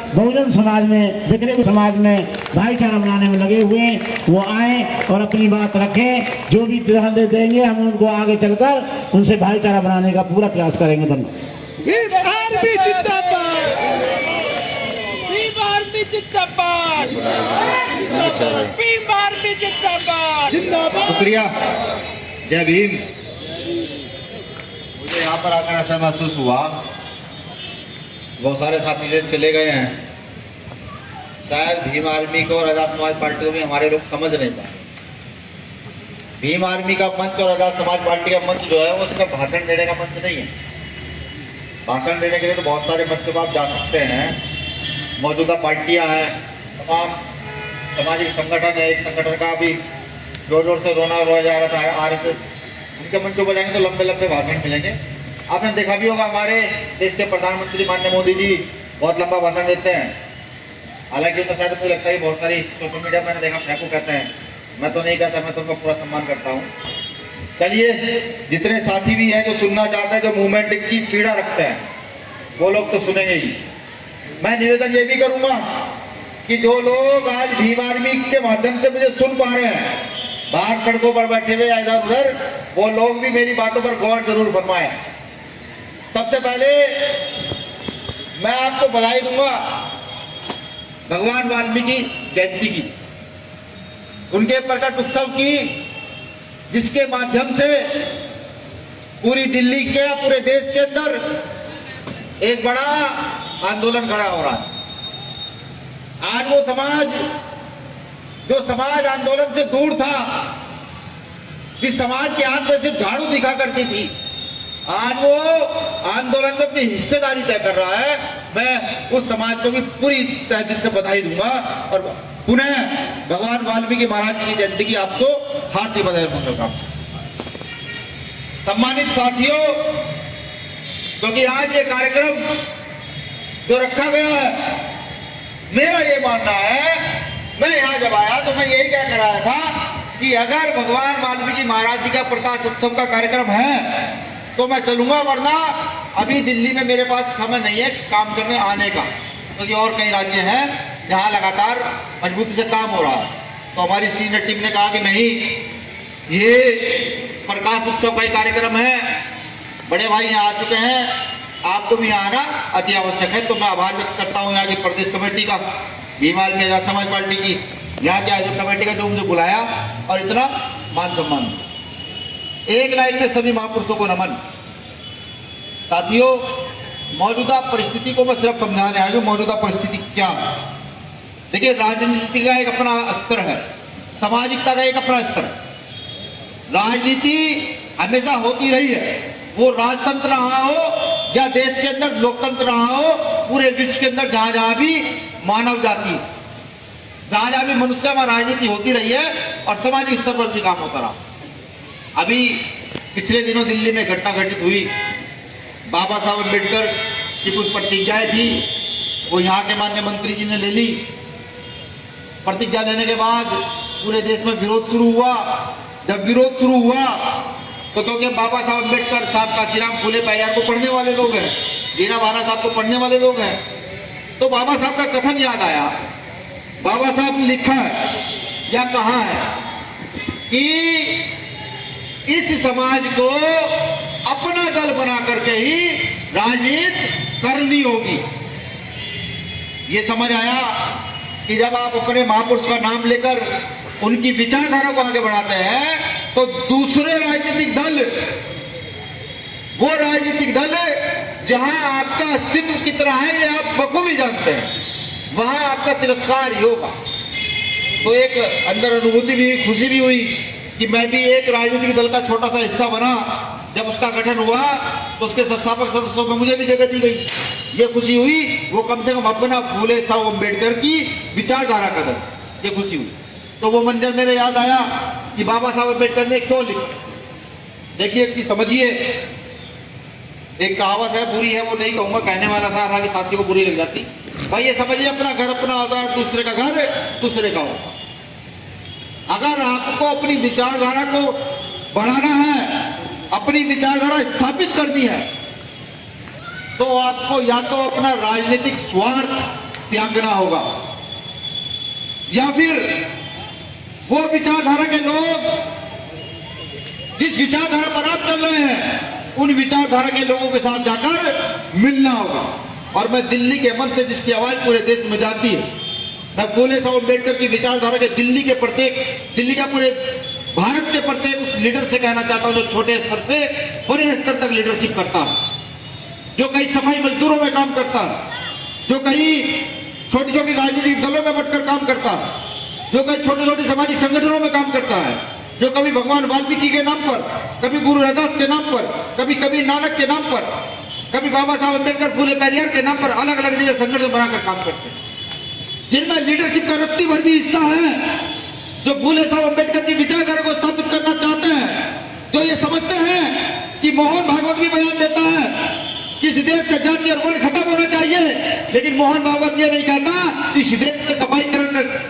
बहुजन समाज में, बिखरे हुए समाज में भाईचारा बनाने में लगे हुए हैं, वो आए और अपनी बात रखें। जो भी ध्यान दे देंगे हम उनको आगे चलकर उनसे भाईचारा बनाने का पूरा प्रयास करेंगे। धन्यवाद। शुक्रिया। जय भीम। मुझे यहाँ पर आकर ऐसा महसूस हुआ, बहुत सारे साथी जो चले गए हैं, शायद भीम आर्मी को और आजाद समाज पार्टी को भी हमारे लोग समझ नहीं पाए। भीम आर्मी का मंच और आजाद समाज पार्टी का मंच जो है वो सिर्फ भाषण देने का मंच नहीं है। भाषण देने के लिए तो बहुत सारे मंच पर आप जा सकते हैं। मौजूदा पार्टियां हैं, तमाम सामाजिक संगठन है। एक संगठन का भी जोर जोर से रोना रोया जा रहा था, आरएसएस, उनके मंचों पर जाएंगे तो लंबे लंबे भाषण मिलेंगे। आपने देखा भी होगा हमारे देश के प्रधानमंत्री माननीय मोदी जी बहुत लंबा भाषण देते हैं। हालांकि उनका शायद मुझे लगता है बहुत सारी सोशल मीडिया मैंने देखा फेंकू कहते हैं, मैं तो नहीं कहता, मैं तो उनका पूरा सम्मान करता हूँ। चलिए, जितने साथी भी हैं जो सुनना चाहते हैं, जो मूवमेंट की पीड़ा रखते हैं, वो लोग तो सुनेंगे ही। मैं निवेदन ये भी करूंगा कि जो लोग आज भीम आर्मी के माध्यम से मुझे सुन पा रहे हैं, बाहर सड़कों पर बैठे हुए या इधर उधर, वो लोग भी मेरी बातों पर गौर जरूर फरमाएं। सबसे पहले मैं आपको बधाई दूंगा भगवान वाल्मीकि जयंती की, उनके प्रकट उत्सव की, जिसके माध्यम से पूरी दिल्ली के, पूरे देश के अंदर एक बड़ा आंदोलन खड़ा हो रहा है। आज वो समाज जो समाज आंदोलन से दूर था, जिस समाज के हाथ में सिर्फ झाड़ू दिखा करती थी, आज वो आंदोलन में अपनी हिस्सेदारी तय कर रहा है। मैं उस समाज को भी पूरी तहे दिल से बधाई दूंगा और पुनः भगवान वाल्मीकि महाराज की जयंती की आपको हार्दिक बधाई दूंगा। सम्मानित साथियों, क्योंकि आज ये कार्यक्रम जो रखा गया है, मेरा ये मानना है, मैं यहां जब आया तो मैं यही क्या कराया था कि अगर भगवान वाल्मीकि महाराज जी का प्रकाश उत्सव का कार्यक्रम है तो मैं चलूंगा, वरना अभी दिल्ली में मेरे पास समय नहीं है काम करने आने का, क्योंकि और कई राज्य हैं जहां लगातार मजबूती से काम हो रहा है। तो हमारी सीनियर टीम ने कहा कि नहीं, ये प्रकाश उत्सव का ही कार्यक्रम है, बड़े भाई यहाँ आ चुके हैं, आपको भी यहाँ आना अति आवश्यक है। तो मैं आभार व्यक्त करता हूँ यहाँ की प्रदेश कमेटी का, भीम आर्मी आजाद समाज पार्टी की, यहाँ की आयोजक कमेटी का, जो मुझे बुलाया और इतना मान सम्मान। एक लाइन में सभी महापुरुषों को नमन। साथियों, मौजूदा परिस्थिति को मैं सिर्फ समझाने आया हूं। मौजूदा परिस्थिति क्या है? देखिए, राजनीति का एक अपना स्तर है, सामाजिकता का एक अपना स्तर है। राजनीति हमेशा होती रही है, वो राजतंत्र रहा हो या देश के अंदर लोकतंत्र रहा हो, पूरे विश्व के अंदर जहां जहां भी मानव जाति, जहां जहां भी मनुष्य में राजनीति होती रही है और सामाजिक स्तर पर भी काम होता रहा। अभी पिछले दिनों दिल्ली में घटना घटित हुई, बाबा साहब अम्बेडकर की कुछ प्रतिज्ञाएं थी, वो यहाँ के माननीय मंत्री जी ने ले ली। प्रतिज्ञा लेने के बाद पूरे देश में विरोध शुरू हुआ। जब विरोध शुरू हुआ तो क्योंकि बाबा साहब अम्बेडकर साहब, काशीराम फुले परियार को पढ़ने वाले लोग हैं, दीना भाना साहब को पढ़ने वाले लोग हैं, तो बाबा साहब का कथन याद आया। बाबा साहब ने लिखा है या कहा है कि इस समाज को अपना दल बना करके ही राजनीति करनी होगी। ये समझ आया कि जब आप अपने महापुरुष का नाम लेकर उनकी विचारधारा को आगे बढ़ाते हैं तो दूसरे राजनीतिक दल, वो राजनीतिक दल जहां आपका अस्तित्व कितना है ये आप बखूबी जानते हैं, वहां आपका तिरस्कार ही होगा। तो एक अंदर अनुभूति भी, खुशी भी हुई कि मैं भी एक राजनीतिक दल का छोटा सा हिस्सा बना। जब उसका गठन हुआ तो उसके संस्थापक सदस्यों में मुझे भी जगह दी गई, ये खुशी हुई। वो कम से कम अपना फूले साहब अम्बेडकर की विचारधारा का दल, ये खुशी हुई। तो वो मंजर मेरे याद आया कि बाबा साहब अम्बेडकर ने क्यों लिखा। देखिए, एक चीज समझिए, एक कहावत है, बुरी है वो नहीं कहूंगा, कहने वाला था, हालांकि साथी को बुरी लग जाती। भाई ये समझिए, अपना घर अपना होता है, दूसरे का घर दूसरे का होता। अगर आपको अपनी विचारधारा को बढ़ाना है, अपनी विचारधारा स्थापित करनी है, तो आपको या तो अपना राजनीतिक स्वार्थ त्यागना होगा, या फिर वो विचारधारा के लोग जिस विचारधारा पर आप चल रहे हैं उन विचारधारा के लोगों के साथ जाकर मिलना होगा। और मैं दिल्ली के मन से जिसकी आवाज पूरे देश में जाती है, मैं फूले साहब अम्बेडकर की विचारधारा के दिल्ली का पूरे भारत के प्रत्येक उस लीडर से कहना चाहता हूं जो छोटे स्तर से बड़े स्तर तक लीडरशिप करता है, जो कई सफाई मजदूरों में काम करता है, जो कई छोटी छोटी राजनीतिक दलों में बटकर काम करता है, जो कई छोटे छोटे सामाजिक संगठनों में काम करता है, जो कभी भगवान वाल्मीकि के नाम पर, कभी गुरु रविदास के नाम पर, कभी कबीर नानक के नाम पर, कभी बाबा साहब अम्बेडकर फूले पेरियार के नाम पर अलग अलग जगह संगठन बनाकर काम करते हैं, जिनमें लीडरशिप का रत्ती भर भी हिस्सा है, जो फूले साहब अम्बेडकर की विचारधारा को स्थापित करना चाहते हैं, जो ये समझते हैं कि मोहन भागवत भी बयान देता है कि इस देश का जाति और वर्ण खत्म होना चाहिए, लेकिन मोहन भागवत ये नहीं कहता कि इस देश में सफाई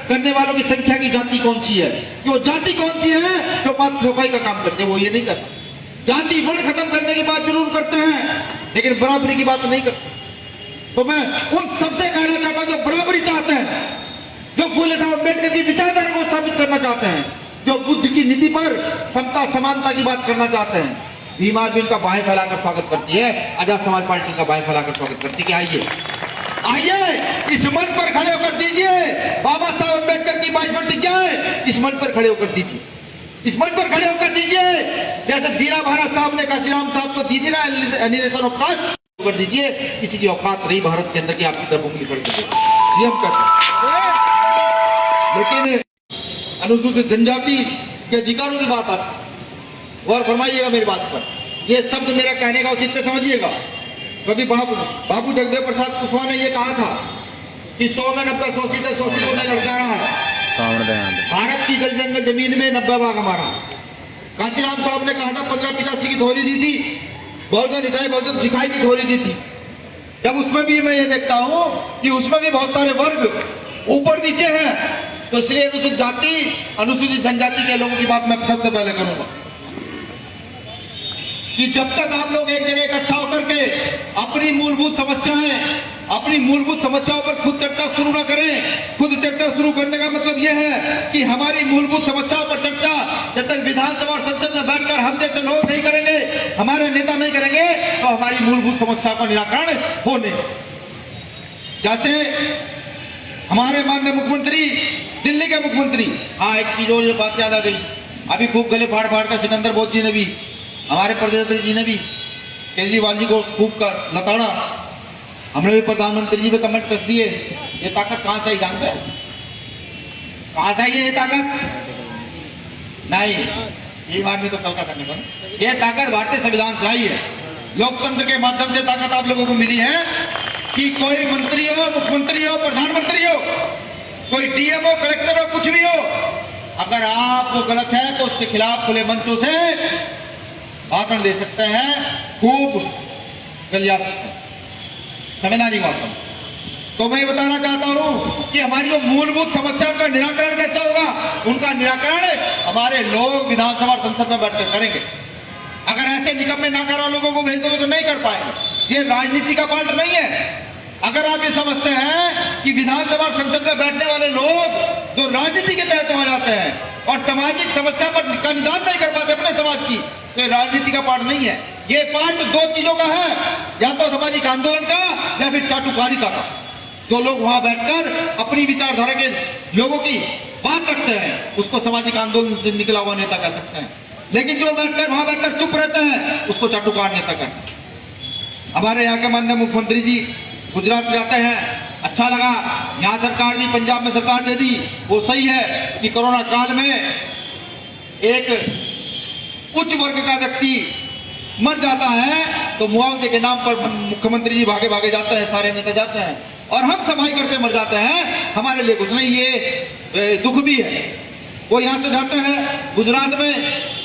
करने वालों की संख्या की जाति कौन सी है, कि वो जाति कौन सी है जो मात्र सफाई का काम करते हैं, वो ये नहीं करता। जाति वर्ण खत्म करने की बात जरूर करते हैं, लेकिन बराबरी की बात नहीं करते। तो मैं उन सबसे कहना चाहता हूं जो बराबरी चाहते हैं, जो फूले साहब अम्बेडकर की विचारधारा को स्थापित करना चाहते हैं, जो बुद्ध की नीति पर समता समानता की बात करना चाहते हैं, बीमार भी इनका बाहें फैलाकर स्वागत करती है, आजाद समाज पार्टी का बाहें फैलाकर स्वागत करती है कि आइए इस मंच पर खड़े होकर दीजिए बाबा साहब अम्बेडकर की 22 प्रतिज्ञाएं, इस मंच पर खड़े होकर दीजिए, इस मंच पर खड़े होकर दीजिए, जैसे दीना भारत साहब ने काशीराम साहब को दी थी ना एनिलेशन ऑफ कास्ट, कर दीजिए। किसी की औकात नहीं भारत के अंदर की आपकी तरफ उंगली खड़ी कर ये हम करते हैं। लेकिन अनुसूचित जनजाति के अधिकारों की बात आती, और फरमाइएगा मेरी बात पर, ये शब्द मेरा कहने का औचित्य समझिएगा, क्योंकि बाबू जगदेव प्रसाद कुशवाहा ने यह कहा था कि 100 में 90 शोषित है, शोषित होने लड़का रहा है, भारत की जल जंगल जमीन में 90 भाग हमारा। काशीराम साहब ने कहा था 15 85 की थोड़ी दी थी, बहुजन हिताई बहुजन सिखाई की थोड़ी दी थी। जब उसमें भी मैं ये देखता हूं कि उसमें भी बहुत सारे वर्ग ऊपर नीचे हैं, तो इसलिए अनुसूचित जाति अनुसूचित जनजाति के लोगों की बात मैं सबसे पहले करूंगा कि जब तक आप लोग एक जगह इकट्ठा होकर के अपनी मूलभूत समस्याओं पर खुद चर्चा शुरू न करें। खुद चर्चा शुरू करने का मतलब यह है कि हमारी मूलभूत समस्याओं पर चर्चा जब तक विधानसभा और संसद में बैठकर हम जैसे लोग नहीं करेंगे, हमारे नेता नहीं करेंगे, तो हमारी मूलभूत समस्या का निराकरण हो नहीं। जैसे हमारे माननीय मुख्यमंत्री, दिल्ली के मुख्यमंत्री, हाँ एक चीज और बात याद आ गई, अभी खूब गले फाड़ फाड़ कर सिकंदर बोध जी ने भी, हमारे प्रधानमंत्री जी ने भी केजरीवाल जी को खूब लताड़ा, हमने भी प्रधानमंत्री जी पे कमेंट कर दिए। ये ताकत कहां से आई जानते हैं? कहां से आई है ये ताकत? नहीं, ये बात में तो कल का करने का, ये ताकत भारतीय संविधान से आई है। लोकतंत्र के माध्यम से ताकत आप लोगों को मिली है कि कोई मंत्री हो, मुख्यमंत्री हो, प्रधानमंत्री हो, कोई डीएम हो, कलेक्टर हो, कुछ भी हो, अगर आप वो गलत है तो उसके खिलाफ खुले मंचों से भाषण दे सकते हैं, खूब गलिया सकते हैं, संवैधानिक भाषण। तो मैं ये बताना चाहता हूं कि हमारी जो मूलभूत समस्या का निराकरण कैसे होगा, उनका निराकरण हमारे लोग विधानसभा और संसद में बैठकर करेंगे। अगर ऐसे निकम्मे नाकारा लोगों को भेज दोगे तो नहीं कर पाएंगे। ये राजनीति का पार्ट नहीं है। अगर आप ये समझते हैं कि विधानसभा और संसद में बैठने वाले लोग जो राजनीति के तहत वहां जाते हैं और सामाजिक समस्या पर का निदान नहीं कर पाते अपने समाज की, तो राजनीति का पार्ट नहीं है। ये पार्ट दो चीजों का है, या तो सामाजिक आंदोलन का या फिर चाटुकारिता का। जो लोग वहां बैठकर अपनी विचारधारा के लोगों की बात रखते हैं, उसको सामाजिक आंदोलन से निकला हुआ नेता कह सकते हैं, लेकिन जो बैठकर वहां बैठकर चुप रहते हैं, उसको चाटुकार नेता कहते हैं। हमारे यहाँ के माननीय मुख्यमंत्री जी गुजरात जाते हैं, अच्छा लगा, यहाँ सरकार दी, पंजाब में सरकार दे दी, वो सही है कि कोरोना काल में एक उच्च वर्ग का व्यक्ति मर जाता है तो मुआवजे के नाम पर मुख्यमंत्री जी भागे भागे जाते हैं, सारे नेता जाते हैं, और हम सफाई करते मर जाते हैं। हमारे लिए कुछ नहीं, ये दुख भी है। वो यहां से जाते हैं गुजरात में,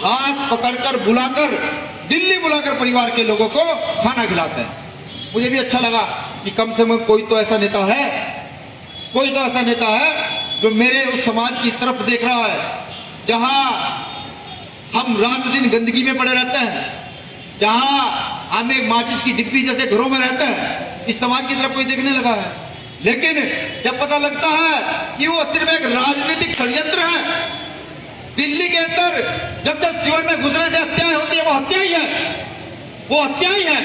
हाथ पकड़कर बुलाकर, दिल्ली बुलाकर परिवार के लोगों को खाना खिलाते हैं। मुझे भी अच्छा लगा कि कम से कम कोई तो ऐसा नेता है, कोई तो ऐसा नेता है जो मेरे उस समाज की तरफ देख रहा है जहां हम रात दिन गंदगी में पड़े रहते हैं, जहां हम एक माचिस की डिब्बी जैसे घरों में रहते हैं। इस समाज की तरफ कोई देखने लगा है। लेकिन जब पता लगता है कि वो सिर्फ एक राजनीतिक षड्यंत्र है, दिल्ली के अंदर जब जब शिविर में घुसने से हत्याएं होती है, वो हत्या ही है, वो हत्या ही है।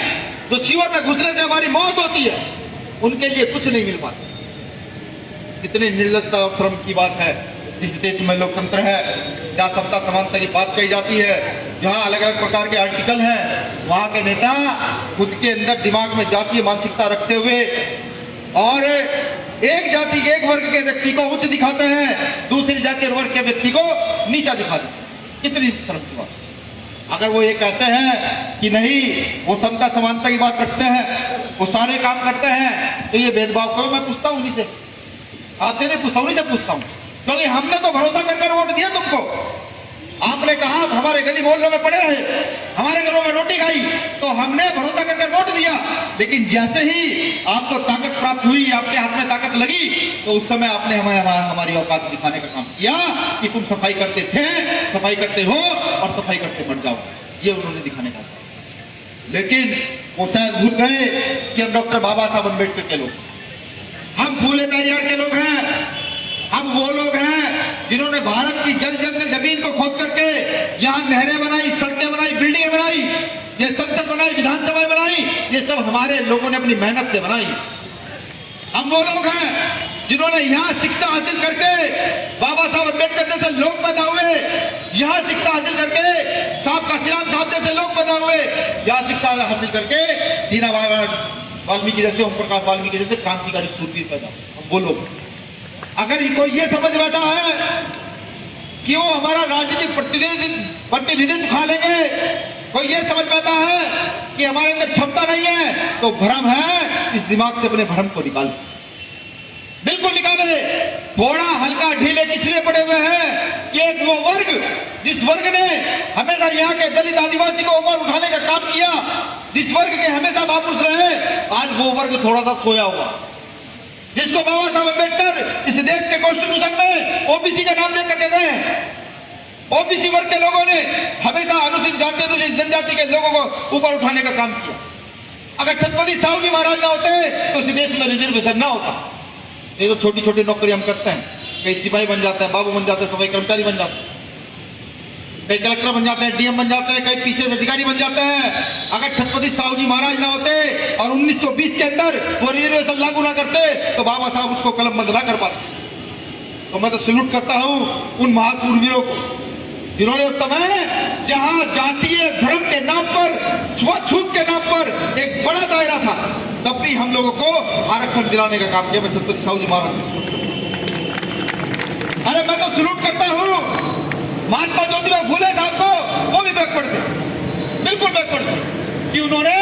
जो शिविर में घुसने से हमारी मौत होती है, उनके लिए कुछ नहीं मिल पाता। कितनी निर्लजता और श्रम की बात है। जिस देश में लोकतंत्र है, जहाँ समता समानता की बात कही जाती है, जहाँ अलग अलग प्रकार के आर्टिकल हैं, वहां के नेता खुद के अंदर दिमाग में जातीय मानसिकता रखते हुए और एक जाति के एक वर्ग के व्यक्ति को उच्च दिखाते हैं, दूसरी जाति और वर्ग के व्यक्ति को नीचा दिखाते हैं। कितनी शर्म की बात। अगर वो ये कहते हैं कि नहीं, वो समता समानता की बात रखते हैं, वो सारे काम करते हैं, तो ये भेदभाव को मैं पूछता हूं उन्हीं से, आपसे नहीं पूछता, उन्हीं से पूछता हूं। क्योंकि हमने तो भरोसा कर वोट दिया तुमको। आपने कहा हमारे गली मोहल्लों में पड़े रहे, हमारे घरों में रोटी खाई, तो हमने भरोसा कर वोट दिया। लेकिन जैसे ही आपको ताकत प्राप्त हुई, आपके हाथ में ताकत लगी, तो उस समय आपने हमारी औकात दिखाने का काम किया कि तुम सफाई करते थे, सफाई करते हो और सफाई करते मर जाओ। ये उन्होंने दिखाने का काम। लेकिन वो शायद भूल गए कि हम डॉक्टर बाबा साहब अम्बेडकर के लोग, हम फूले पेरियार के लोग हैं। हम वो लोग हैं जिन्होंने भारत की जल जंगल जमीन को खोद करके यहाँ नहरें बनाई, सड़कें बनाई, बिल्डिंगें बनाई, ये संसद बनाई, विधानसभा बनाई, ये सब हमारे लोगों ने अपनी मेहनत से बनाई। हम वो लोग हैं जिन्होंने यहाँ शिक्षा हासिल करके बाबा साहब अम्बेडकर जैसे लोग पैदा हुए, यहाँ शिक्षा हासिल करके साहब काशीराम साहब जैसे लोग पैदा हुए, यहाँ शिक्षा हासिल करके दीना वाल्मीकि जैसे, ओम प्रकाश वाल्मीकि जैसे क्रांतिकारी सूरवीर पैदा हुए। हम वो लोग, अगर कोई ये समझ बैठा है कि वो हमारा राजनीतिक प्रतिनिधित्व खा लेंगे, कोई ये समझ बैठा है कि हमारे अंदर क्षमता नहीं है, तो भ्रम है। इस दिमाग से अपने भ्रम को निकाले, बिल्कुल निकाले। थोड़ा हल्का ढीले किसलिए पड़े हुए हैं कि एक वो वर्ग, जिस वर्ग ने हमेशा यहाँ के दलित आदिवासी को ऊपर उठाने का काम किया, जिस वर्ग के हमेशा बापुस रहे, आज वो वर्ग थोड़ा सा सोया हुआ, जिसको बाबा साहब अम्बेडकर इस देश के कॉन्स्टिट्यूशन में ओबीसी का नाम देकर दे गए। ओबीसी वर्ग के लोगों ने हमेशा अनुसूचित जाति, अनुसूचित जनजाति के लोगों को ऊपर उठाने का काम किया। अगर छत्रपति साहू जी महाराज ना होते तो इस देश में रिजर्वेशन ना होता। ये तो छोटी छोटी नौकरी हम करते हैं, कई सिपाही बन जाते हैं, बाबू बन जाते हैं, सफाई कर्मचारी बन जाते हैं, कई कलेक्टर बन जाते हैं, डीएम बन जाते हैं, कई पीसीएस अधिकारी बन जाते हैं। अगर छत्रपति साहू जी महाराज ना होते और 1920 के अंदर वो रिजर्वेशन लागू ना करते तो बाबा साहब उसको कलमबंद ना कर पाते। तो मैं तो सैल्यूट करता हूं उन महाशूरवीरों को जिन्होंने उस समय जहां जातीय धर्म के नाम पर, छुआछूत के नाम पर एक बड़ा दायरा था, तब भी हम लोगों को आरक्षण दिलाने का काम किया। मैं छत्रपति साहू जी महाराज, अरे मैं तो सैल्यूट करता हूं महात्मा ज्योतिबा फूले साहब को, वो भी बैकवर्ड थे, बिल्कुल बैकवर्ड थे कि उन्होंने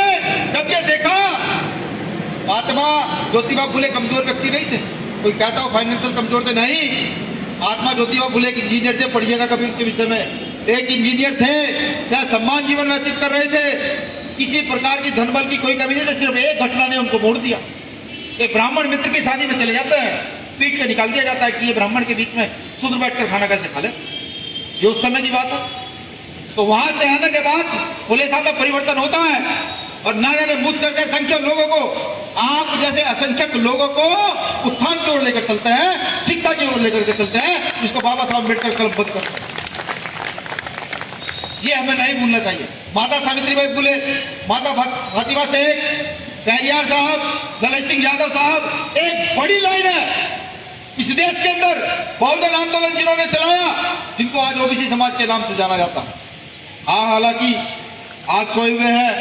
जब ये देखा, महात्मा ज्योतिबा फूले कमजोर व्यक्ति नहीं थे, कोई कहता हो फाइनेंशियल कमजोर थे, नहीं। महात्मा ज्योतिबा फूले एक इंजीनियर थे, पढ़िएगा कभी उनके विषय में। एक इंजीनियर थे, क्या सम्मान जीवन व्यतीत कर रहे थे, किसी प्रकार की धनबल की कोई कमी नहीं थी, सिर्फ एक घटना ने उनको मोड़ दिया। एक ब्राह्मण मित्र की शादी में चले जाते हैं, पीट के निकाल दिया जाता है कि ये ब्राह्मण के बीच में शूद्र बैठकर खाना कैसे खा ले। ये उस समय की बात है। तो वहां से आने के बाद फूले साहब में परिवर्तन होता है और ना जाने मुझ जैसे संख्यक लोगों को, आप जैसे असंख्यक लोगों को उत्थान की ओर लेकर चलते हैं, शिक्षा की ओर लेकर के चलते हैं, जिसको बाबा साहब अम्बेडकर कलमबंद करते हैं। ये हमें नहीं भूलना चाहिए। माता सावित्रीबाई फुले, माता फातिमा शेख, पेरियार साहब, दलित सिंह यादव साहब, एक बड़ी लाइन है इस देश के अंदर। बहुजन आंदोलन जिन्होंने चलाया, जिनको आज ओबीसी समाज के नाम से जाना जाता है। हाँ, हालांकि आज सोए हुए हैं,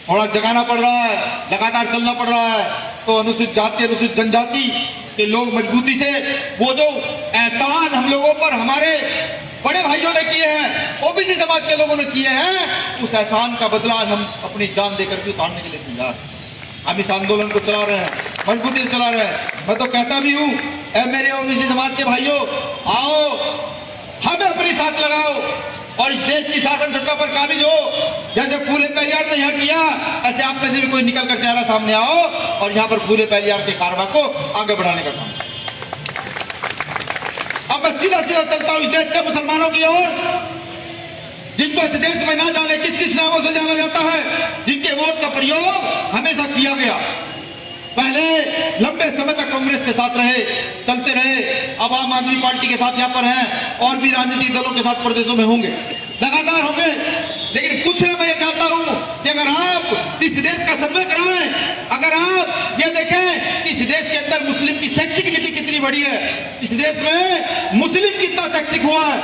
थोड़ा जगाना पड़ रहा है, लगातार चलना पड़ रहा है, तो अनुसूचित जाति, अनुसूचित जनजाति के लोग मजबूती से वो जो एहसान हम लोगों पर हमारे बड़े भाइयों ने किए हैं, ओबीसी समाज के लोगों ने किए हैं, उस एहसान का बदला हम अपनी जान देकर भी उतारने के लिए तैयार हैं। हम इस आंदोलन को चला रहे हैं, मजबूती से चला रहे हैं। मैं तो कहता भी हूं, मेरे ओबीसी समाज के भाइयों, आओ हमें अपने साथ लगाओ और इस देश की शासन सत्ता पर काबिज हो। जैसे फूले पेरियार ने यहाँ किया, ऐसे आप में से भी कोई निकल कर चेहरा सामने आओ और यहाँ पर फूले पेरियार के कारवा को आगे बढ़ाने का काम। अब मैं सीधा सीधा चलता हूं इस देश के मुसलमानों की ओर, जिनको इस देश में ना जाने किस किस नामों से जाना जाता है, जिनके वोट का प्रयोग हमेशा किया गया। पहले लंबे समय तक कांग्रेस के साथ रहे, चलते रहे, अब आम आदमी पार्टी के साथ यहाँ पर हैं और भी राजनीतिक दलों के साथ प्रदेशों में होंगे, लगातार होंगे। लेकिन कुछ ना मैं ये चाहता हूं कि अगर आप इस देश का सर्वे कराएं, अगर आप ये देखें कि इस देश के अंदर मुस्लिम की शैक्षिक नीति कितनी बड़ी है, इस देश में मुस्लिम कितना शैक्षिक हुआ है,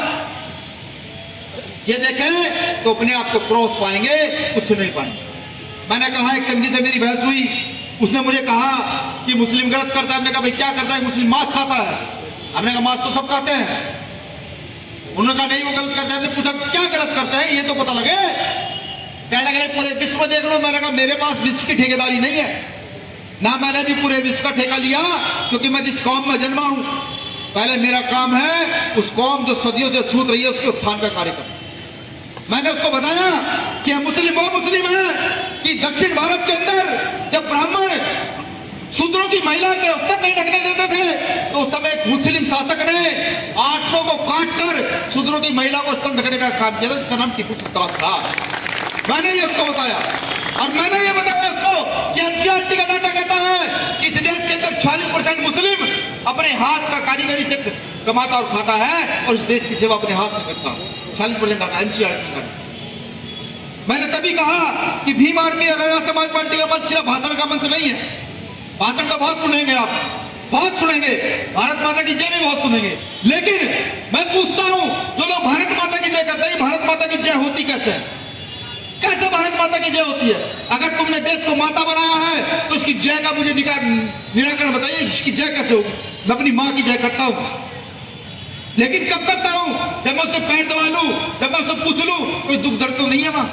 ये देखें तो अपने आप को क्रॉस पाएंगे, कुछ नहीं पाएंगे। मैंने कहा, एक संगी से मेरी बहस हुई, उसने मुझे कहा कि मुस्लिम गलत करता है। हमने कहा भाई क्या करता है? मुस्लिम मांस खाता है। हमने कहा मांस तो सब खाते हैं। उन्होंने कहा नहीं वो गलत करता है। हमने पूछा क्या गलत करता है ये तो पता लगे। कहने लगे पूरे विश्व में देख लो। मैंने कहा मेरे पास विश्व की ठेकेदारी नहीं है, ना मैंने भी पूरे विश्व का ठेका लिया, क्योंकि मैं जिस कौम में जन्मा हूं, पहले मेरा काम है उस कौम जो सदियों से छूट रही है उसके उत्थान का कार्य करना। मैंने उसको बताया कि मुस्लिम वो मुस्लिम है कि दक्षिण भारत के अंदर जब ब्राह्मण शूद्रों की महिला के उत्तर नहीं ढकने देते थे, तो उस समय एक मुस्लिम शासक ने 800 को काटकर शूद्रों की महिला को उत्तर ढकने का काम किया था, जिसका नाम टीपू सुल्तान था। मैंने ये उसको बताया, और मैंने ये बताया उसको कि एनसीईआरटी का डाटा कहता है कि इस देश के अंदर 40% मुस्लिम अपने हाथ का कारीगरी से कमाता और खाता है, और इस देश की सेवा अपने हाथ से करता है। 40% डाटा एनसीईआरटी का। मैंने तभी कहा कि भीम आर्मी और आर्य समाज पार्टी का मंच सिर्फ भाषण का मंच नहीं है। भाषण तो बहुत सुनेंगे आप, बहुत सुनेंगे, भारत माता की जय भी बहुत सुनेंगे, लेकिन मैं पूछता हूं जो लोग भारत माता की जय करते हैं, भारत माता की जय होती कैसे है? कैसे भारत माता की जय होती है? अगर तुमने देश को माता बनाया है तो इसकी जय का मुझे निराकरण बताइए, इसकी जय कैसे होगी? मैं अपनी मां की जय करता हूं, लेकिन कब करता हूं? जब मैं उसके पैर दबा लूं, जब मैं उससे पूछ लूं कोई दुख दर्द तो नहीं है मां।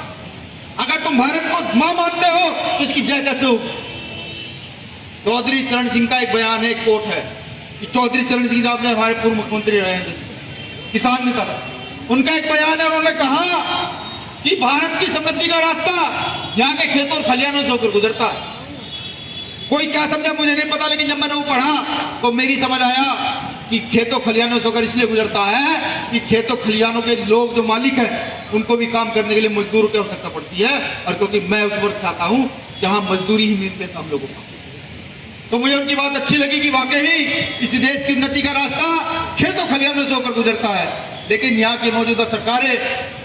अगर तुम भारत को मां मानते हो तो इसकी जय कैसे होगी? चौधरी चरण सिंह का एक बयान है, एक कोट है कि चौधरी चरण सिंह साहब ने हमारे पूर्व मुख्यमंत्री रहे हैं, किसान नेता, उनका एक बयान है। उन्होंने कहा कि भारत की समृद्धि का रास्ता यहाँ के खेतों और खलिहानों से होकर गुजरता है। कोई क्या समझा मुझे नहीं पता, लेकिन जब मैंने वो पढ़ा तो मेरी समझ आया कि खेतों खलिहानों से होकर इसलिए गुजरता है कि खेतों खलिहानों के लोग जो मालिक हैं उनको भी काम करने के लिए मजदूरों की आवश्यकता पड़ती है, और क्योंकि मैं उस वर्ग से आता हूं जहां मजदूरी ही मिलते हम लोगों को, तो मुझे उनकी बात अच्छी लगी कि वाकई इस देश की उन्नति का रास्ता खेतों खलिहानों से होकर गुजरता है। लेकिन यहाँ की मौजूदा सरकारें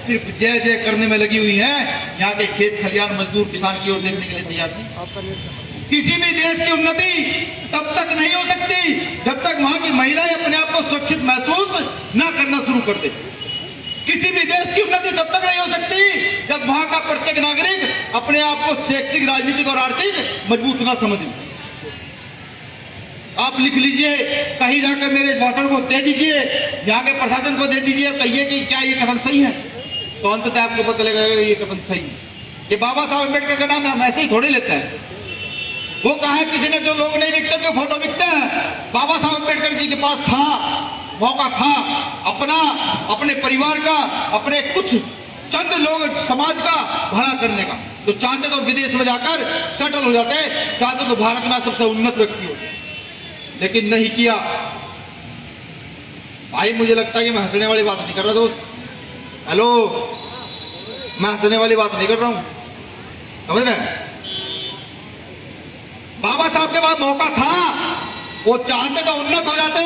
सिर्फ जय जय करने में लगी हुई हैं, यहाँ के खेत खलिहान मजदूर किसान की ओर देखने के लिए तैयार नहीं। किसी भी देश की उन्नति तब तक नहीं हो सकती जब तक वहां की महिलाएं अपने आप को सुरक्षित महसूस न करना शुरू कर दे। किसी भी देश की उन्नति तब तक नहीं हो सकती जब वहां का प्रत्येक नागरिक अपने आप को शैक्षिक, राजनीतिक और आर्थिक मजबूत न समझे। आप लिख लीजिए, कहीं जाकर मेरे भाषण को दे दीजिए, यहाँ के प्रशासन को दे दीजिए, कहिए कि क्या ये कथन सही है, तो अंततः आपको पता लगेगा ये कथन सही है। ये बाबा साहब अम्बेडकर का नाम हम ऐसे ही थोड़े लेते हैं। वो कहा है किसी ने जो लोग नहीं बिकते उनके फोटो बिकते हैं। बाबा साहब अम्बेडकर जी के पास था, मौका था अपने परिवार का, अपने कुछ चंद लोग समाज का भला करने का। तो चाहते तो विदेश में जाकर सेटल हो जाते, चाहते तो भारत में सबसे उन्नत व्यक्ति होते, लेकिन नहीं किया। भाई मुझे लगता है कि मैं हंसने वाली बात नहीं कर रहा दोस्त, हेलो, मैं हंसने वाली बात नहीं कर रहा हूं, समझ रहे? बाबा साहब के पास मौका था, वो चाहते तो उन्नत हो जाते,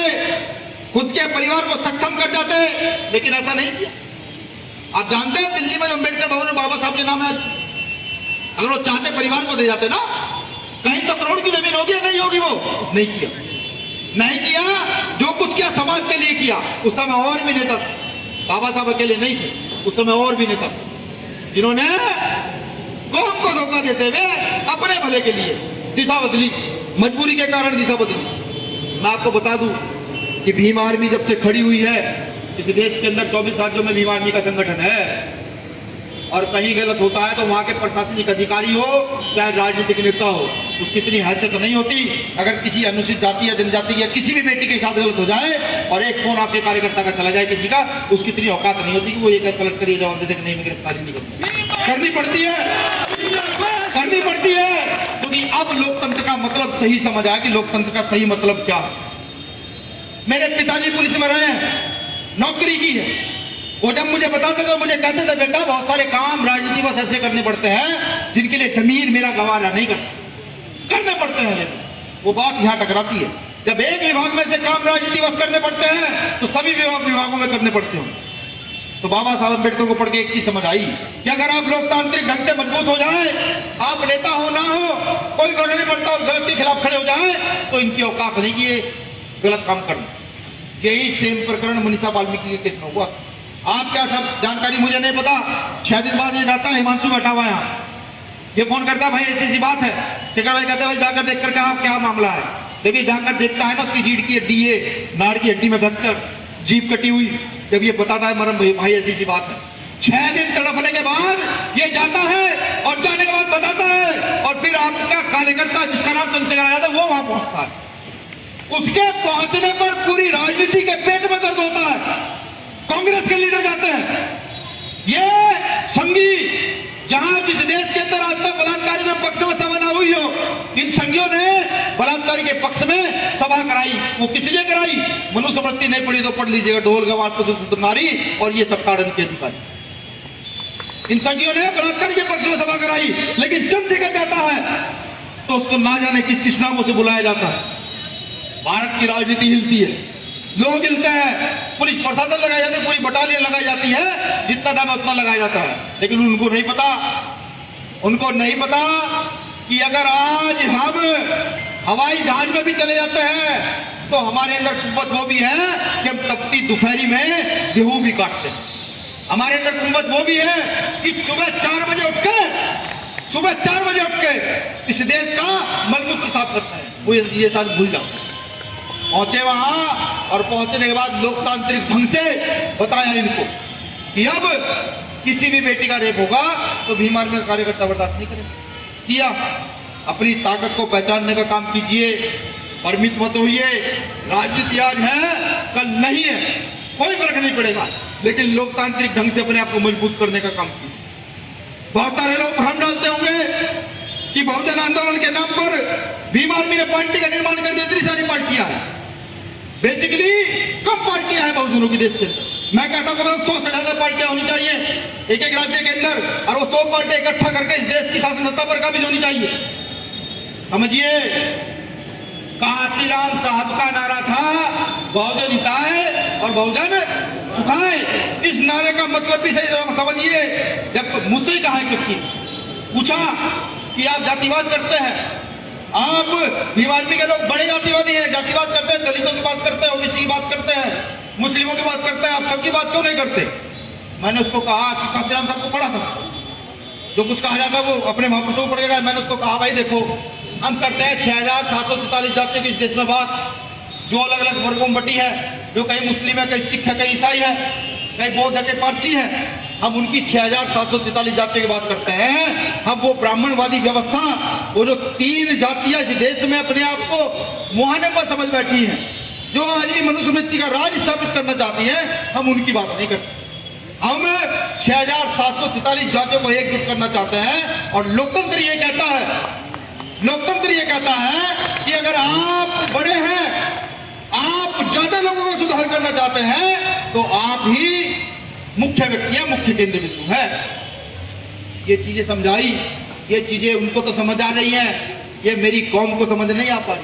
खुद के परिवार को सक्षम कर जाते, लेकिन ऐसा नहीं किया। आप जानते हैं दिल्ली में जो अम्बेडकर भवन में बाबा साहब के नाम है, अगर वो चाहते परिवार को दे जाते ना, कहीं 100 करोड़ की जमीन होगी या नहीं होगी? वो नहीं किया, नहीं किया। जो कुछ किया समाज के लिए किया। उस समय और भी नेता थे, बाबा साहब अकेले नहीं थे, उस समय और भी नेता थे जिन्होंने कौम को धोखा देते हुए अपने भले के लिए दिशा बदली, मजबूरी के कारण दिशा बदली। मैं आपको बता दूं कि भीम आर्मी जब से खड़ी हुई है इस देश के अंदर 24 राज्यों में भीम आर्मी का संगठन है, और कहीं गलत होता है तो वहां के प्रशासनिक अधिकारी हो चाहे राजनीतिक नेता हो, उसकी इतनी हैसियत नहीं होती। अगर किसी अनुसूचित जाति या जनजाति या किसी भी बेटी के साथ गलत हो जाए और एक फोन आपके कार्यकर्ता का चला जाए किसी का, उसकी इतनी औकात नहीं होती कि वो एक पलट कर ये जवाब दे दे कि नहीं मैं गिरफ्तारी नहीं करती। करनी पड़ती है, करनी पड़ती है, क्योंकि अब लोकतंत्र का मतलब सही समझ आया कि लोकतंत्र का सही मतलब क्या है। मेरे पिताजी पुलिस में रहे हैं, नौकरी की है, वो जब मुझे बताते थे मुझे कहते थे बेटा बहुत सारे काम राजनीति बस ऐसे करने पड़ते हैं जिनके लिए जमीन मेरा गवारा नहीं करता, करने पड़ते हैं। वो बात यहाँ टकराती है। जब एक विभाग में से काम राजनीति बस करने पड़ते हैं तो सभी विभागों में करने पड़ते हैं। तो बाबा साहब अम्बेडकर को पढ़ के एक चीज समझ आई कि अगर आप लोकतांत्रिक ढंग से मजबूत हो जाए, आप नेता हो ना हो, कोई फर्क नहीं पड़ता, और गलत के खिलाफ खड़े हो जाए तो इनकी औकात नहीं कि ये गलत काम करना। यही सेम प्रकरण मनीषा वाल्मीकि के केस में हुआ। आप क्या सब जानकारी मुझे नहीं पता। 6 दिन बाद ये जाता है, हिमांशु बैठा हुआ है यहाँ, ये फोन करता है, भाई ऐसी बात है। शेखर भाई कहते हैं भाई जाकर देख कर क्या मामला है। जब ये जाकर देखता है ना, उसकी रीढ़ की हड्डी, ये नाड़ की हड्डी में फ्रैक्चर, जीभ कटी हुई, जब ये बताता है मरम भाई ऐसी बात है। 6 दिन तड़पने के बाद ये जाता है और जाने के बाद बताता है, और फिर आपका कार्यकर्ता जिसका नाम चंद्रशेखर आजाद है वो वहां पहुंचता है। उसके पहुंचने पर पूरी राजनीति के पेट में दर्द होता है। कांग्रेस के लीडर जाते हैं। ये संघी जहां जिस देश के अंदर आज तक बलात्कारी के पक्ष में सभा न हुई हो, इन संघियों ने बलात्कारी के पक्ष में सभा कराई। वो किस लिए कराई? मनुस्मृति नहीं पढ़ी तो पढ़ लीजिएगा, ढोल गवार तो नारी और ये सब ताड़न के अधिकारी। इन संघियों ने बलात्कारी के पक्ष में सभा कराई, लेकिन चंद्रशेखर जाता है तो उसको ना जाने किस किस नामों से बुलाया जाता है। भारत की राजनीति हिलती है, लोग हिलते हैं, पुलिस प्रशासन लगाई जाती है, पूरी बटालियन लगाई जाती है, जितना दाम है उतना लगाया जाता है। लेकिन उनको नहीं पता कि अगर आज हम हवाई जहाज में भी चले जाते हैं तो हमारे अंदर कुव्वत वो भी है कि हम तपती दोपहरी में गेहूं भी काटते हैं। हमारे अंदर कुव्वत वो भी है कि सुबह 4 बजे उठ के इस देश का मलमूत्र साफ करता है। वो ये साथ भूल जाते हैं। पहुंचे वहां, और पहुंचने के बाद लोकतांत्रिक ढंग से बताया इनको कि अब किसी भी बेटी का रेप होगा तो भीम आर्मी का कार्यकर्ता बर्दाश्त नहीं करेगा। किया, अपनी ताकत को पहचानने का काम कीजिए, परिमित मत होइए। राजनीति आज है, कल नहीं है, कोई फर्क नहीं पड़ेगा, लेकिन लोकतांत्रिक ढंग से अपने आप को मजबूत करने का काम कीजिए। बहुत सारे लोग भ्रम डालते होंगे कि बहुजन आंदोलन के नाम पर भीम आर्मी ने पार्टी का निर्माण कर दिया। इतनी सारी पार्टियां हैं, बेसिकली कम पार्टियां हैं बहुजनों की देश के अंदर। मैं कहता हूं 100 से ज्यादा पार्टियां होनी चाहिए एक एक राज्य के अंदर, और वो 100 पार्टियां इकट्ठा करके इस देश की शासन सत्ता पर काबिज होनी चाहिए। समझिए, कांशीराम साहब का नारा था बहुजन हिताय और बहुजन सुखाय। इस नारे का मतलब भी सही समझिए। जब मुझसे कहा कि पूछा कि आप जातिवाद करते हैं, आप भीम आर्मी के लोग बड़े जातिवादी हैं, जातिवाद करते हैं, दलितों की बात करते हैं, ओबीसी की बात करते हैं, मुस्लिमों की बात करते हैं, आप सबकी बात क्यों नहीं करते? मैंने उसको कहा कि कांशीराम साहब को पढ़ा था, जो कुछ कहा जाता वो अपने महापुरुषों को पढ़ेगा। मैंने उसको कहा भाई देखो, हम करते हैं 6743 जातियों की इस देश में बात, जो अलग अलग वर्गों में बटी है, जो कहीं मुस्लिम है, कहीं सिख है, कहीं ईसाई है, कहीं बौद्ध है, कहीं पारसी है। हम उनकी 6743 जातियों की बात करते हैं। हम वो ब्राह्मणवादी व्यवस्था, वो जो 3 जातियां इस देश में अपने आप को मुहाने पर समझ बैठी हैं, जो आज भी मनुस्मृति का राज स्थापित करना चाहती है, हम उनकी बात नहीं करते। हम 6743 जातियों को एकजुट करना चाहते हैं। और लोकतंत्र ये कहता है कि अगर आप बड़े हैं, आप ज्यादा लोगों को सुधार करना चाहते हैं, तो आप ही मुख्य व्यक्ति है, मुख्य केंद्र बिंदु है। ये चीजें समझाई, ये चीजें उनको तो समझ आ रही हैं, ये मेरी कौम को समझ नहीं आ पा रही,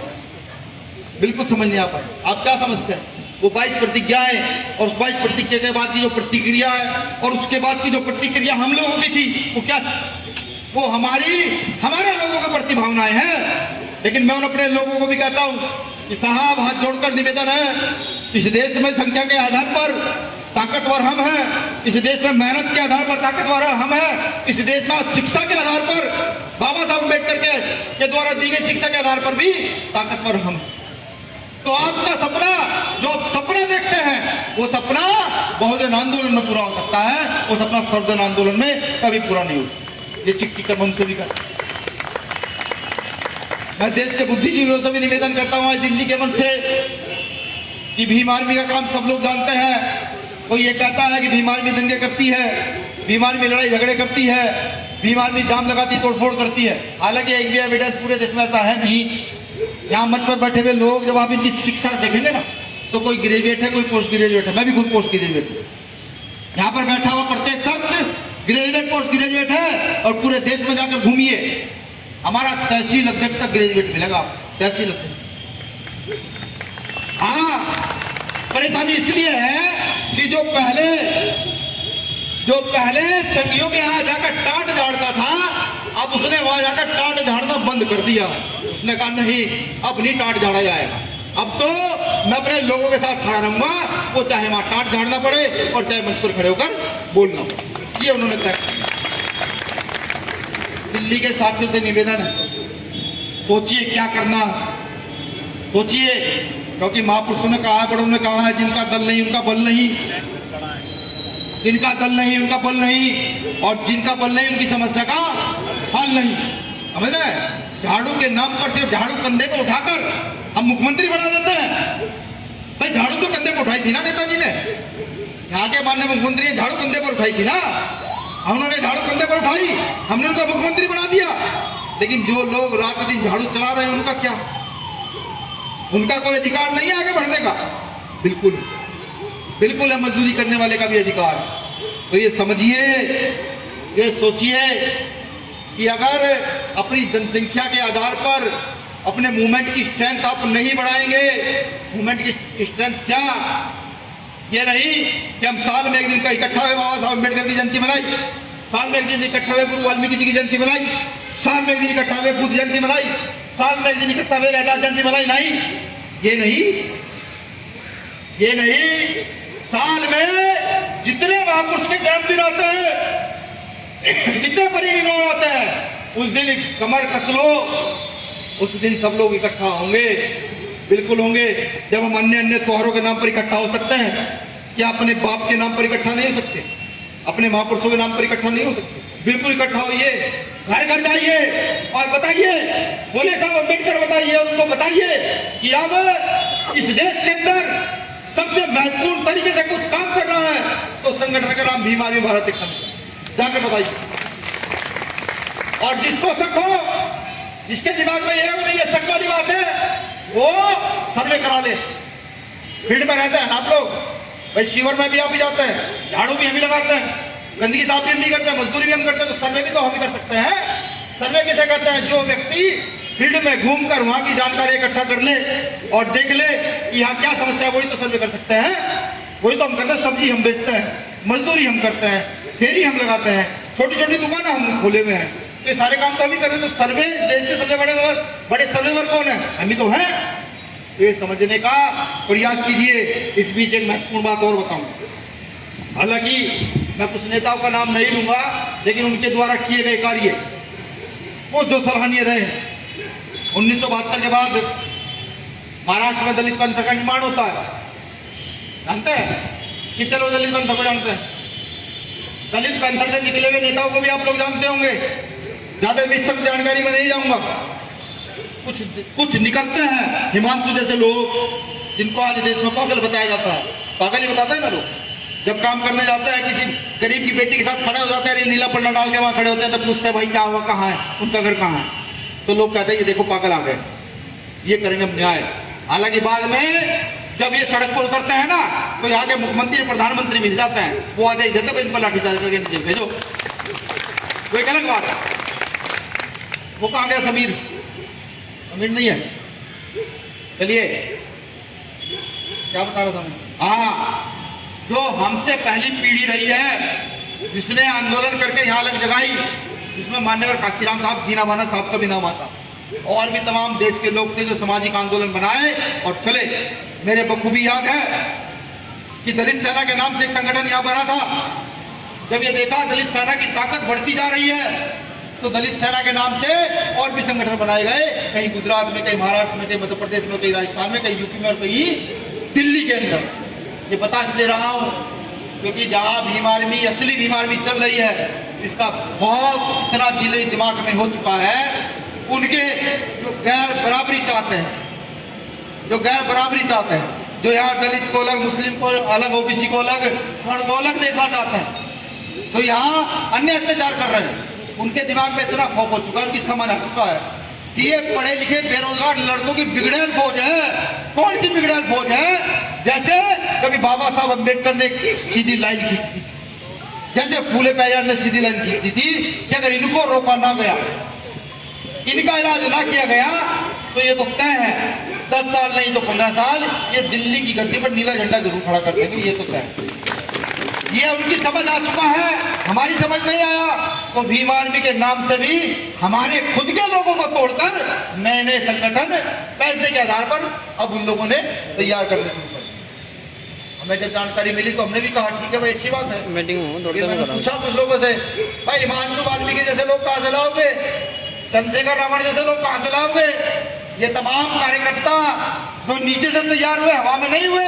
बिल्कुल समझ नहीं आ पा रही। आप क्या समझते हैं? वो 22 प्रतिज्ञाएं, और उस 22 प्रतिज्ञा के बाद की जो प्रतिक्रिया है, और उसके बाद की जो प्रतिक्रिया हम लोगों की थी, वो क्या? वो हमारे लोगों के प्रति भावनाएं हैं। लेकिन मैं उन अपने लोगों को भी कहता हूं कि साहब, हाथ जोड़कर निवेदन है, इस देश में संख्या के आधार पर ताकतवर हम हैं, इस देश में मेहनत के आधार पर ताकतवर हम हैं, इस देश में शिक्षा के आधार पर, बाबा साहब अम्बेडकर के द्वारा दी गई शिक्षा के आधार पर भी ताकतवर हम हैं। तो आपका सपना, जो आप सपना देखते हैं, वो सपना बहुजन आंदोलन में पूरा हो सकता है, वो सपना सर्वजन आंदोलन में कभी पूरा नहीं हो सकता। ये चिट्ठी का मन से भी कहता हूं। मैं देश के बुद्धिजीवियों से भी निवेदन करता हूं आज दिल्ली के मन से कि भीम आर्मी का काम सब लोग जानते हैं। कोई ये कहता है कि भीम आर्मी दंगे करती है, भीम आर्मी लड़ाई झगड़े करती है, भीम आर्मी जाम लगाती, तोड़फोड़ करती है। हालांकि एक भी एविडेंस पूरे देश में ऐसा है नहीं। यहाँ मंच पर बैठे हुए लोग जब आप इनकी शिक्षा देखेंगे ना, तो कोई ग्रेजुएट है, कोई पोस्ट ग्रेजुएट है, मैं भी खुद पोस्ट ग्रेजुएट हूँ। यहाँ पर बैठा हुआ प्रत्येक शख्स ग्रेजुएट, पोस्ट ग्रेजुएट है, और पूरे देश में जाकर घूमिए, हमारा तहसील अध्यक्ष तक ग्रेजुएट मिलेगा। कैसी लगती है? हाँ, परेशानी इसलिए है कि जो पहले संगियों के यहाँ जाकर टाट झाड़ता था, अब उसने वहां जाकर टाट झाड़ना बंद कर दिया। उसने कहा नहीं, अब नहीं टाट झाड़ा जाएगा, अब तो मैं अपने लोगों के साथ खड़ा रहूंगा, वो चाहे वहां टाट झाड़ना पड़े और चाहे मंच पर खड़े होकर बोलना पड़े। ये उन्होंने तय किया। दिल्ली के साथियों से निवेदन है, सोचिए क्या करना, सोचिए, क्योंकि महापुरुषों ने कहा है, बड़ों ने कहा है, जिनका दल नहीं उनका बल नहीं, जिनका दल नहीं उनका बल नहीं, और जिनका बल नहीं उनकी समस्या का हल नहीं। समझ रहे हैं? झाड़ू के नाम पर सिर्फ झाड़ू कंधे पे उठाकर हम मुख्यमंत्री बना देते हैं। भाई झाड़ू तो कंधे पर उठाई थी ना नेताजी ने, यहाँ के माननीय मुख्यमंत्री ने झाड़ू कंधे पर उठाई थी ना, उन्होंने झाड़ू कंधे पर उठाई, हमने उनको मुख्यमंत्री बना दिया। लेकिन जो लोग रात दिन झाड़ू चला रहे हैं उनका क्या? उनका कोई अधिकार नहीं है आगे बढ़ने का? बिल्कुल बिल्कुल है, मजदूरी करने वाले का भी अधिकार। तो ये समझिए, ये सोचिए कि अगर अपनी जनसंख्या के आधार पर अपने मूवमेंट की स्ट्रेंथ आप नहीं बढ़ाएंगे, मूवमेंट की स्ट्रेंथ क्या? ये नहीं कि हम साल में एक दिन का इकट्ठा हुए बाबा साहब अम्बेडकर की जयंती मनाई, साल में एक दिन इकट्ठा हुए गुरु वाल्मीकि जी की जयंती मनाई, साल में एक दिन इकट्ठा हुए बुद्ध जयंती मनाई, साल में एक दिन इकट्ठा हुए रैदास जयंती मनाई। नहीं, ये नहीं, साल में जितने महापुरुष के जन्मदिन आते हैं, जितने परिनिर्वाण आते हैं, उस दिन कमर कस लो, उस दिन सब लोग इकट्ठा होंगे, बिल्कुल होंगे। जब हम अन्य त्योहारों के नाम पर इकट्ठा हो सकते हैं, क्या अपने बाप के नाम पर इकट्ठा नहीं हो सकते? अपने महापुरुषों के नाम पर इकट्ठा नहीं हो सकते? बिल्कुल इकट्ठा होइए, घर घर जाइए और बताइए, बोले साहब अम्बेडकर बताइए, और उनको बताइए कि अब इस देश के अंदर सबसे महत्वपूर्ण तरीके से कुछ काम कर रहा है तो संगठन का नाम भीम आर्मी भारत एक जाकर बताइए। और जिसको शक हो, जिसके दिमाग में ये शक वाली बात है, वो सर्वे करा ले। फील्ड में रहते हैं आप लोग, भाई शिविर में भी आप ही जाते हैं, झाड़ू भी हम ही लगाते हैं, गंदगी साफ भी हम ही करते हैं, मजदूरी भी हम करते हैं, तो सर्वे भी तो हम ही कर सकते हैं। सर्वे किसे कहते हैं? जो व्यक्ति फील्ड में घूमकर वहां की जानकारी इकट्ठा कर ले और देख ले कि यहाँ क्या समस्या है, वही तो सर्वे कर सकते हैं। वही तो हम करते हैं। सब्जी हम बेचते हैं, मजदूरी हम करते हैं, फेरी हम लगाते हैं, छोटी छोटी दुकानें हम खोले हुए हैं, तो सारे काम तो हम ही कर रहे हैं। तो सर्वे, देश के सबसे बड़े सर्वेवर कौन है? हम ही तो हैं। ये समझने का प्रयास कीजिए। इस बीच एक महत्वपूर्ण बात और बताऊं, हालांकि मैं कुछ नेताओं का नाम नहीं लूंगा, लेकिन उनके द्वारा किए गए कार्य वो जो सराहनीय रहे। 1972 के बाद महाराष्ट्र में दलित पंथ का निर्माण होता है, जानते हैं? कितने लोग दलित पंथ को जानते हैं? दलित पंथ से निकले हुए नेताओं को भी आप लोग जानते होंगे, ज्यादा विस्तृत जानकारी में नहीं जाऊंगा। कुछ निकलते हैं हिमांशु जैसे लोग, जिनको आज देश में पागल बताया जाता है। पागल ही बताते हैं ना लोग, जब काम करने जाते हैं, किसी गरीब की बेटी के साथ खड़े हो जाते हैं, नीला पन्ना डाल के वहां खड़े होते हैं, तो पूछते हैं भाई क्या हुआ, कहाँ है, उनका घर कहाँ है? तो लोग कहते हैं ये देखो पागल आ गए, ये करेंगे हम न्याय। हालांकि बाद में जब ये सड़क पर उतरते हैं ना, तो यहाँ के मुख्यमंत्री प्रधानमंत्री मिल जाते हैं, वो आदेश देते हैं इन पर लाठीचार्ज करके नीचे भेजो। वो एक अलग बात है। वो कहाँ गया समीर? समीर नहीं है। चलिए क्या बता रहा था मैं? हाँ, जो हमसे पहली पीढ़ी रही है, जिसने आंदोलन करके यहाँ लग जगाई, जिसमें मान्यवर काशीराम साहब, दीना माना साहब का भी नाम आता, और भी तमाम देश के लोग थे जो सामाजिक आंदोलन बनाए और चले। मेरे बखूबी याद है कि दलित सेना के नाम से एक संगठन यहाँ बना था। जब ये देखा दलित सेना की ताकत बढ़ती जा रही है, तो दलित सेना के नाम से और भी संगठन बनाए गए, कहीं गुजरात में, कहीं महाराष्ट्र में, कहीं मध्य प्रदेश में, कहीं राजस्थान में, कहीं यूपी में और कहीं दिल्ली के अंदर। ये बता दे रहा हूं क्योंकि जहां भीम आर्मी, असली भीम आर्मी चल रही है, इसका बहुत इतना दिल दिमाग में हो चुका है। उनके जो गैर बराबरी चाहते हैं, जो यहाँ दलित को अलग, मुस्लिम को अलग, ओबीसी को अलग, स्वर्ण को अलग देखना चाहते हैं, तो यहाँ अन्य अत्याचार कर रहे हैं। उनके दिमाग में इतना खौफ हो चुका है, उनकी समझ आ चुका है कि ये पढ़े लिखे बेरोजगार लड़कों की बिगड़ेल फौज है। कौन सी बिगड़ेल फौज है? जैसे कभी बाबा साहब अम्बेडकर ने सीधी लाइन खींची थी, जैसे फूले पेरियार ने सीधी लाइन खींची थी, कि अगर इनको रोका ना गया, इनका इलाज ना किया गया, तो ये तो तय है 10 साल नहीं तो 15 साल ये दिल्ली की गद्दी पर नीला झंडा जरूर खड़ा कर देंगे, ये तो तय है। ये उनकी समझ आ चुका है, हमारी समझ नहीं आया। तो भीम आर्मी के नाम से भी हमारे खुद के लोगों को तोड़कर नए नए संगठन पैसे के आधार पर अब उन लोगों ने तैयार करने शुरू कर दिया। हमें जब जानकारी मिली तो हमने भी कहा ठीक है भाई, अच्छी बात है। मैंने पूछा कुछ लोगों से, भाई हिमांशु वाल्मीकि जैसे लोग कहां से लाओगे, चंद्रशेखर रावण जैसे लोग कहां से लाओगे? ये तमाम कार्यकर्ता जो नीचे से तैयार हुए, हवा में नहीं हुए,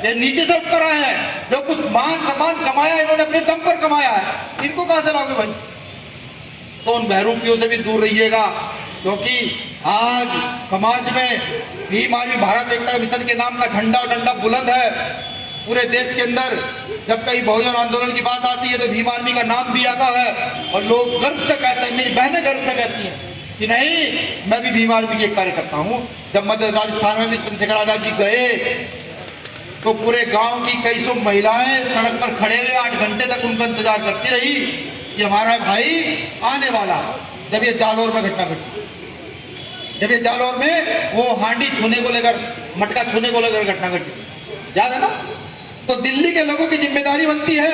ये नीचे से उठकर आए हैं। जो कुछ मान सम्मान कमाया इन्होंने अपने दम पर कमाया है, इनको कहां से लाओगे भाई? तो उन बहरूपियों से भी दूर रहिएगा, क्योंकि आज समाज में भीम आर्मी भारत एकता मिशन के नाम का झंडा डंडा बुलंद है पूरे देश के अंदर। जब कहीं बहुजन आंदोलन की बात आती है तो भीम आर्मी का नाम भी आता है और लोग गर्व से कहते हैं, मेरी बहनें गर्व से कहती हैं कि नहीं मैं भी भीम आर्मी की एक कार्यकर्ता हूं। जब मध्य राजस्थान में भी चंद्रशेखर आजाद जी गए तो पूरे गांव की कई सौ महिलाएं सड़क पर खड़े हुए 8 घंटे तक उनका इंतजार करती रही कि हमारा भाई आने वाला। जब ये जालौर में घटना घटी, जब ये जालौर में वो हांडी छूने को लेकर, मटका छूने को लेकर घटना घटी, याद है ना? तो दिल्ली के लोगों की जिम्मेदारी बनती है,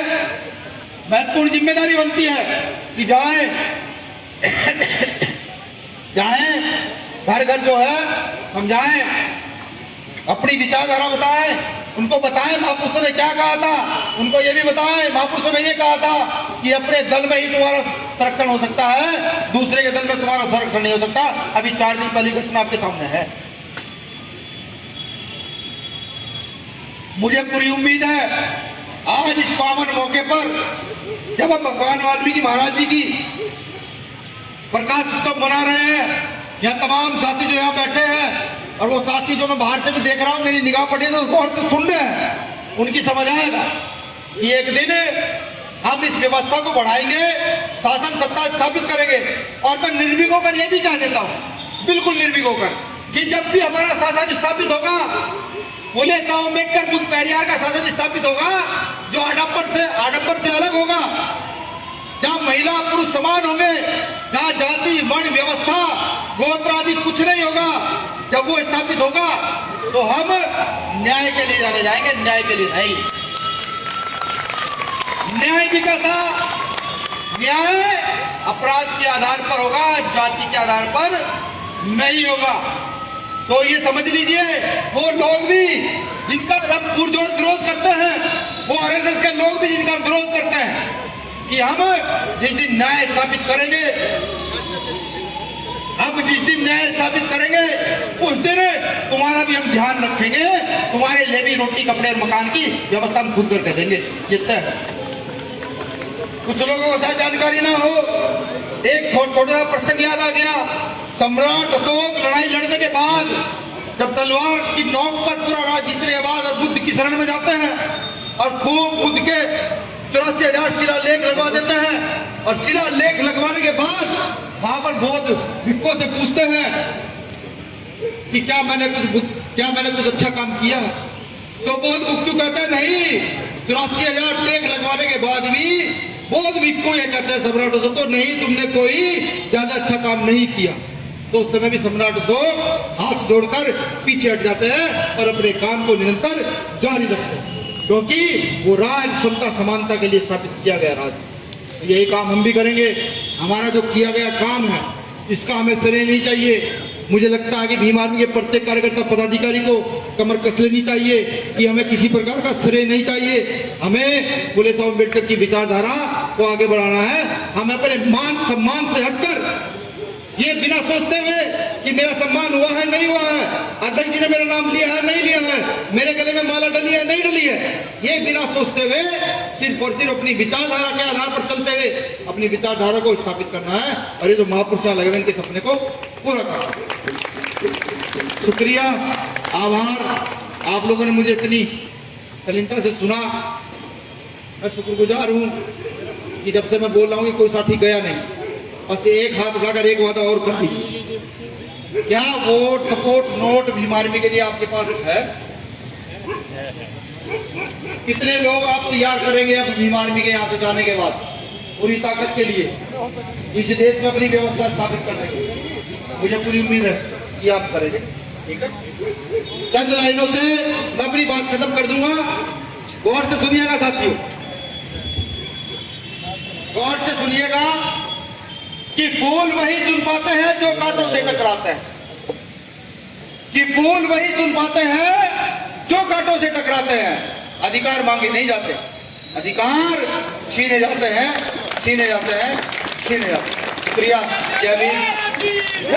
महत्वपूर्ण जिम्मेदारी बनती है कि जाए घर घर जो है समझाएं, अपनी विचारधारा बताएं, उनको बताएं महापुरुषों ने क्या कहा था, उनको ये भी बताएं महापुरुषों ने ये कहा था कि अपने दल में ही तुम्हारा संरक्षण हो सकता है, दूसरे के दल में तुम्हारा संरक्षण नहीं हो सकता। अभी 4 दिन पहले घटना आपके सामने है। मुझे पूरी उम्मीद है आज इस पावन मौके पर जब हम भगवान वाल्मीकि महाराज जी की प्रकाश उत्सव मना रहे हैं, यहाँ तमाम साथी जो यहाँ बैठे हैं और वो साथी जो मैं बाहर से भी देख रहा हूँ, मेरी निगाह पड़ी तो गौर से सुन रहे हैं, उनकी समझ आएगा कि एक दिन हम इस व्यवस्था को बढ़ाएंगे, शासन सत्ता स्थापित करेंगे। और मैं निर्भीक होकर यह भी कह देता हूँ, बिल्कुल निर्भीक होकर, कि जब भी हमारा शासन स्थापित होगा, फुले साहु अम्बेडकर बुद्ध पेरियार का शासन स्थापित होगा, जो आडंबर से अलग होगा, जहाँ महिला पुरुष समान होंगे, जहाँ जाति वर्ण व्यवस्था गोत्र आदि कुछ नहीं होगा, जब वो स्थापित होगा तो हम न्याय के लिए जाने जाएंगे, न्याय के लिए नहीं। न्याय भी कैसा? न्याय अपराध के आधार पर होगा, जाति के आधार पर नहीं होगा। तो ये समझ लीजिए, वो लोग भी जिनका हम पुरजोर विरोध करते हैं, वो आरएसएस के लोग भी जिनका विरोध करते हैं, कि हम जिस दिन न्याय स्थापित करेंगे, उस दिन तुम्हारा भी हम ध्यान रखेंगे, तुम्हारे लिए भी रोटी कपड़े और मकान की व्यवस्था हम खुद करके देंगे। ये तय है। कुछ लोगों को शायद जानकारी ना हो, एक छोटा प्रसंग याद आ गया। सम्राट अशोक लड़ाई लड़ने के बाद जब तलवार की नोक पर पूरा राज जीतने के बाद और बुद्ध की शरण में जाते हैं और खूब बुद्ध के 84,000 शिलालेख लगवा देते हैं, और शिलालेख लगवाने के बाद वहां पर बहुत भिक्खों से पूछते हैं कि क्या मैंने कुछ अच्छा काम किया? तो बहुत भिक्षु कहते हैं नहीं, 84,000 लेख लगवाने के बाद भी बहुत भिक्खु ये कहते हैं सम्राट अशोक तो नहीं, तुमने कोई ज्यादा अच्छा काम नहीं किया। तो उस समय भी सम्राट अशोक हाथ जोड़कर पीछे हट जाते हैं और अपने काम को निरंतर जारी रखते हैं, क्योंकि वो राज समता समानता के लिए स्थापित किया गया राज। यही काम हम भी करेंगे। हमारा जो किया गया काम है इसका हमें श्रेय नहीं चाहिए। मुझे लगता है कि भीम आर्मी के प्रत्येक कार्यकर्ता पदाधिकारी को कमर कस लेनी चाहिए कि हमें किसी प्रकार का श्रेय नहीं चाहिए। हमें फुले साहु अम्बेडकर की विचारधारा को आगे बढ़ाना है। हमें अपने मान सम्मान से हटकर, ये बिना सोचते हुए कि मेरा सम्मान हुआ है नहीं हुआ है, अध्यक्ष जी ने मेरा नाम लिया है नहीं लिया है, मेरे गले में माला डली है नहीं डली है, ये बिना सोचते हुए सिर्फ और सिर्फ अपनी विचारधारा के आधार पर चलते हुए अपनी विचारधारा को स्थापित करना है और ये जो महापुरुष लगे इनके सपने को पूरा करना। शुक्रिया, आभार। आप लोगों ने मुझे इतनी शालीनता से सुना, मैं शुक्रगुजार हूँ कि जब से मैं बोल रहा हूँ कि कोई साथी गया नहीं, बस एक हाथ उठाकर एक वादा और कर दीजिए। क्या vote support note Bhim army के लिए आपके पास है? कितने लोग आप तैयार करेंगे अब भीम आर्मी के यहाँ से जाने के बाद पूरी ताकत के लिए इस देश में अपनी व्यवस्था स्थापित करने की? मुझे पूरी उम्मीद है। ये आप करेंगे, ठीक है। चंद लाइनों से मैं अपनी बात खत्म कर दूंगा। गौर से सुनिएगा साथियों, गौर से सुनिएगा कि फूल वही चुन पाते हैं जो कांटों से टकराते हैं, कि फूल वही चुन पाते हैं जो कांटों से टकराते हैं। अधिकार मांगे नहीं जाते, अधिकार छीने जाते हैं, छीने जाते हैं, छीने जाते हैं। शुक्रिया, जय भीम।